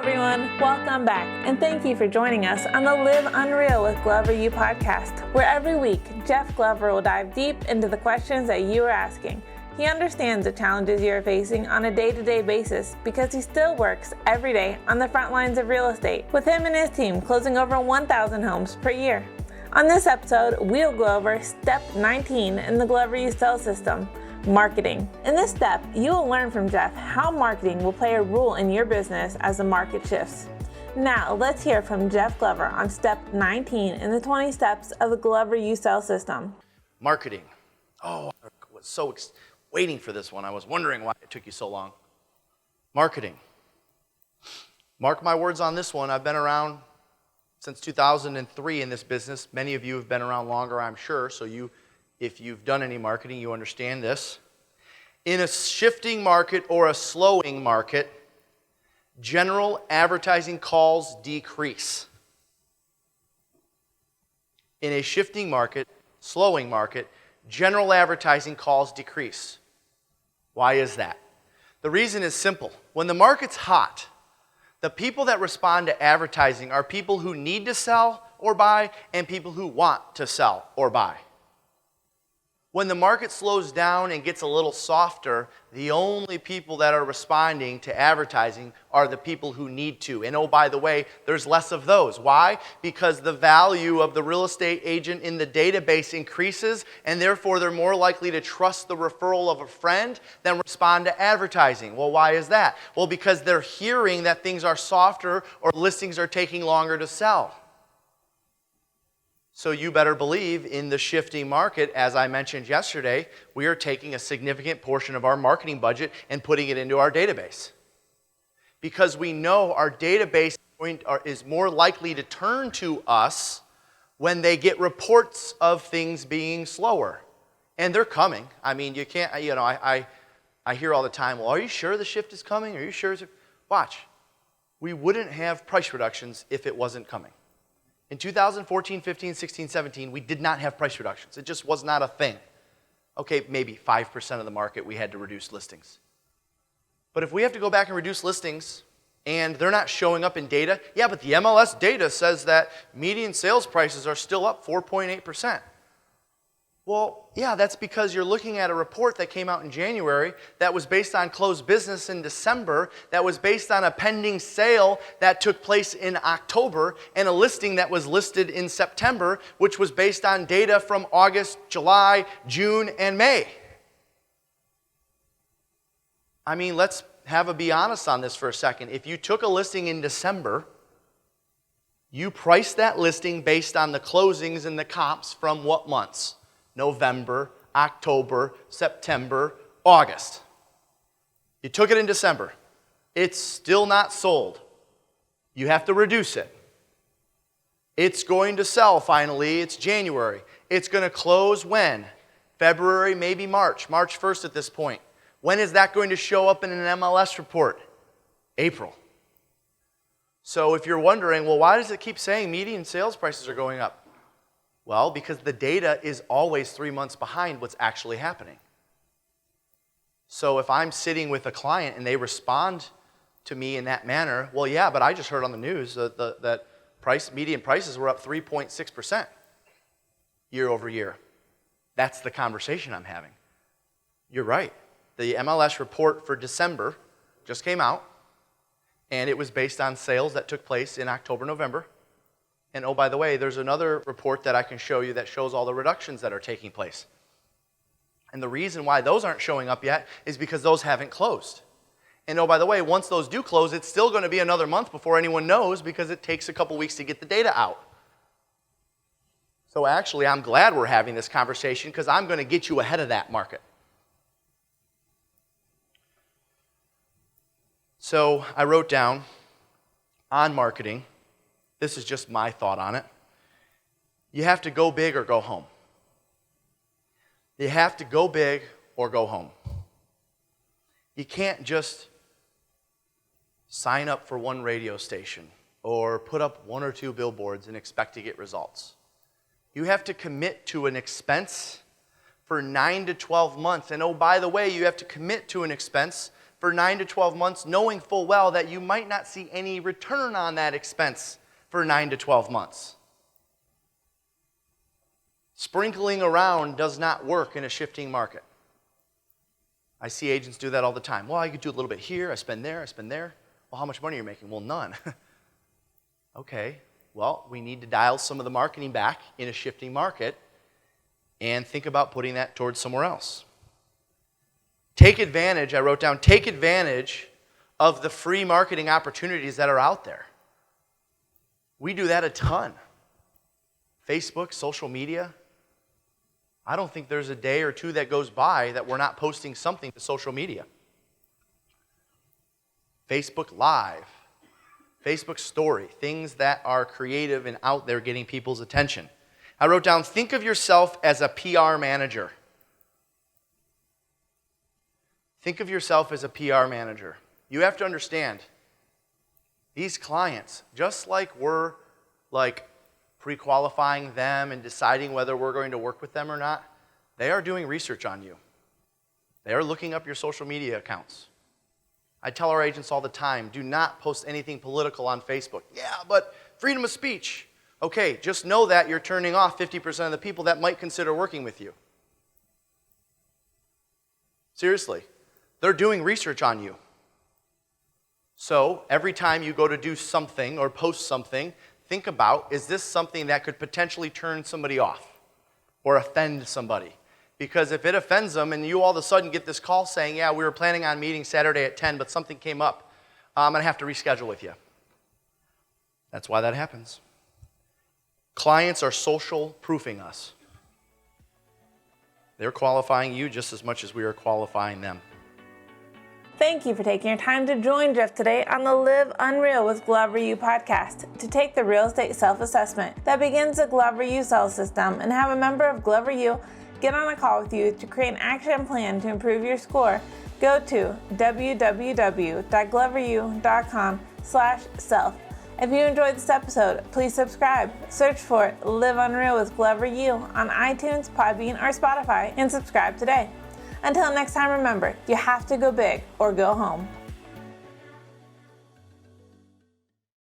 everyone, welcome back, and thank you for joining us on the Live Unreal with Glover U podcast, where every week Jeff Glover will dive deep into the questions that you are asking. He understands the challenges you are facing on a day-to-day basis because he still works every day on the front lines of real estate, with him and his team closing over 1,000 homes per year. On this episode, we'll go over step 19 in the Glover U sales system, marketing. In this step, you will learn from Jeff how marketing will play a role in your business as the market shifts. Now, let's hear from Jeff Glover on step 19 in the 20 steps of the Glover U sales system. Marketing. Oh, I was waiting for this one. I was wondering why it took you so long. Marketing. Mark my words on this one. I've been around since 2003 in this business. Many of you have been around longer, I'm sure, so if you've done any marketing, you understand this. In a shifting market or a slowing market, general advertising calls decrease. In a shifting market, slowing market, general advertising calls decrease. Why is that? The reason is simple. When the market's hot, the people that respond to advertising are people who need to sell or buy and people who want to sell or buy. When the market slows down and gets a little softer, the only people that are responding to advertising are the people who need to. And oh, by the way, there's less of those. Why? Because the value of the real estate agent in the database increases, and therefore they're more likely to trust the referral of a friend than respond to advertising. Well, why is that? Well, because they're hearing that things are softer or listings are taking longer to sell. So you better believe in the shifting market, as I mentioned yesterday, we are taking a significant portion of our marketing budget and putting it into our database. Because we know our database is more likely to turn to us when they get reports of things being slower. And they're coming. I mean, you can't, I hear all the time, well, are you sure the shift is coming? Are you sure? Watch. We wouldn't have price reductions if it wasn't coming. In 2014, 15, 16, 17, we did not have price reductions. It just was not a thing. Okay, maybe 5% of the market we had to reduce listings. But if we have to go back and reduce listings and they're not showing up in data, yeah, but the MLS data says that median sales prices are still up 4.8%. Well, yeah, that's because you're looking at a report that came out in January that was based on closed business in December, that was based on a pending sale that took place in October, and a listing that was listed in September, which was based on data from August, July, June, and May. I mean, let's be honest on this for a second. If you took a listing in December, you priced that listing based on the closings and the comps from what months? November, October, September, August. You took it in December. It's still not sold. You have to reduce it. It's going to sell finally. It's January. It's going to close when? February, maybe March. March 1st at this point. When is that going to show up in an MLS report? April. So if you're wondering, well, why does it keep saying median sales prices are going up? Well, because the data is always 3 months behind what's actually happening. So if I'm sitting with a client and they respond to me in that manner, well, yeah, but I just heard on the news that median prices were up 3.6% year over year. That's the conversation I'm having. You're right. The MLS report for December just came out, and it was based on sales that took place in October, November. And oh, by the way, there's another report that I can show you that shows all the reductions that are taking place. And the reason why those aren't showing up yet is because those haven't closed. And oh, by the way, once those do close, it's still going to be another month before anyone knows because it takes a couple weeks to get the data out. So actually, I'm glad we're having this conversation because I'm going to get you ahead of that market. So I wrote down on marketing, this is just my thought on it. You have to go big or go home. You have to go big or go home. You can't just sign up for one radio station or put up 1 or 2 billboards and expect to get results. You have to commit to an expense for 9 to 12 months. And oh, by the way, you have to commit to an expense for 9 to 12 months, knowing full well that you might not see any return on that expense for 9 to 12 months. Sprinkling around does not work in a shifting market. I see agents do that all the time. Well, I could do a little bit here, I spend there, I spend there. Well, how much money are you making? Well, none. Okay, well, we need to dial some of the marketing back in a shifting market and think about putting that towards somewhere else. Take advantage, I wrote down, take advantage of the free marketing opportunities that are out there. We do that a ton. Facebook, social media. I don't think there's a day or two that goes by that we're not posting something to social media. Facebook Live, Facebook Story, things that are creative and out there getting people's attention. I wrote down, think of yourself as a PR manager. Think of yourself as a PR manager. You have to understand, these clients, just like we're pre-qualifying them and deciding whether we're going to work with them or not, they are doing research on you. They are looking up your social media accounts. I tell our agents all the time, do not post anything political on Facebook. Yeah, but freedom of speech. Okay, just know that you're turning off 50% of the people that might consider working with you. Seriously, they're doing research on you. So every time you go to do something or post something, think about, is this something that could potentially turn somebody off or offend somebody? Because if it offends them and you all of a sudden get this call saying, yeah, we were planning on meeting Saturday at 10, but something came up, I'm going to have to reschedule with you. That's why that happens. Clients are social proofing us. They're qualifying you just as much as we are qualifying them. Thank you for taking your time to join Jeff today on the Live Unreal with Glover U podcast to take the real estate self-assessment that begins the Glover U sales system and have a member of Glover U get on a call with you to create an action plan to improve your score. Go to www.gloveru.com/self. If you enjoyed this episode, please subscribe. Search for Live Unreal with Glover U on iTunes, Podbean, or Spotify and subscribe today. Until next time, remember, you have to go big or go home.